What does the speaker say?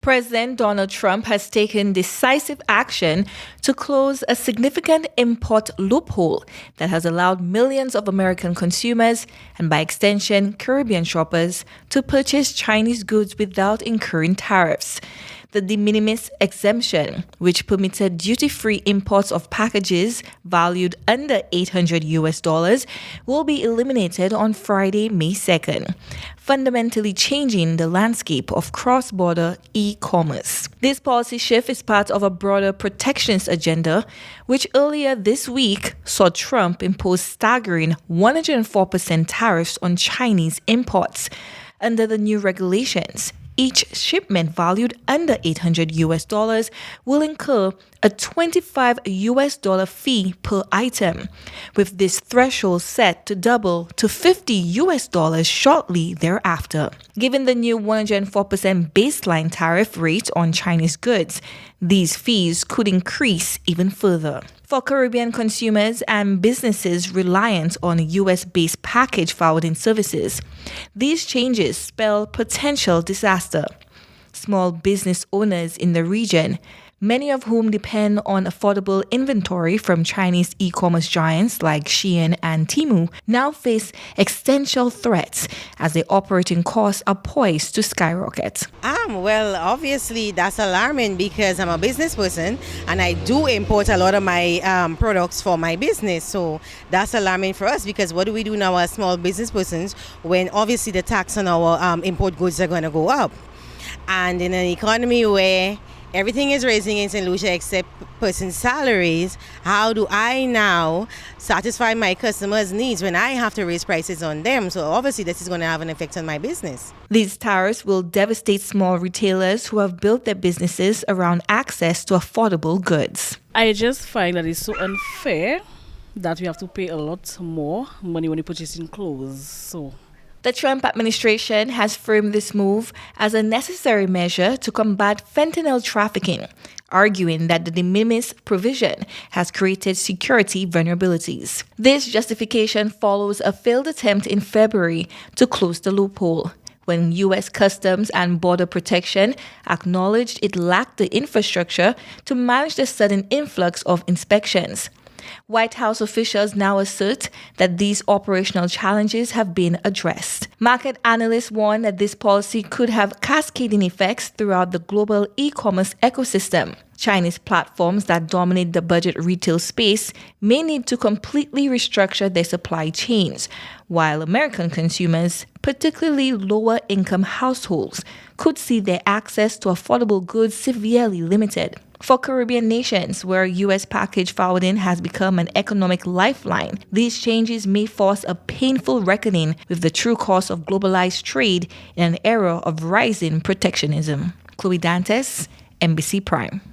President Donald Trump has taken decisive action to close a significant import loophole that has allowed millions of American consumers, and by extension, Caribbean shoppers, to purchase Chinese goods without incurring tariffs. The de minimis exemption, which permitted duty-free imports of packages valued under $800, will be eliminated on Friday, May 2nd, fundamentally changing the landscape of cross-border e-commerce. This policy shift is part of a broader protectionist agenda, which earlier this week saw Trump impose staggering 104% tariffs on Chinese imports. Under the new regulations, each shipment valued under $800 will incur a $25 fee per item, with this threshold set to double to $50 shortly thereafter. Given the new 104% baseline tariff rate on Chinese goods, these fees could increase even further. For Caribbean consumers and businesses reliant on US-based package forwarding services, these changes spell potential disaster. Small business owners in the region, many of whom depend on affordable inventory from Chinese e-commerce giants like Shein and Temu, now face existential threats as their operating costs are poised to skyrocket. Well, obviously that's alarming because I'm a business person and I do import a lot of my products for my business. So that's alarming for us because what do we do now as small business persons when obviously the tax on our import goods are going to go up? And in an economy where everything is raising in St. Lucia except person's salaries, how do I now satisfy my customers' needs when I have to raise prices on them? So obviously this is going to have an effect on my business. These tariffs will devastate small retailers who have built their businesses around access to affordable goods. I just find that it's so unfair that we have to pay a lot more money when we purchasing clothes. The Trump administration has framed this move as a necessary measure to combat fentanyl trafficking, arguing that the de minimis provision has created security vulnerabilities. This justification follows a failed attempt in February to close the loophole, when U.S. Customs and Border Protection acknowledged it lacked the infrastructure to manage the sudden influx of inspections. White House officials now assert that these operational challenges have been addressed. Market analysts warn that this policy could have cascading effects throughout the global e-commerce ecosystem. Chinese platforms that dominate the budget retail space may need to completely restructure their supply chains, while American consumers, particularly lower-income households, could see their access to affordable goods severely limited. For Caribbean nations, where U.S. package forwarding has become an economic lifeline, these changes may force a painful reckoning with the true cost of globalized trade in an era of rising protectionism. Chloe Dantes, NBC Prime.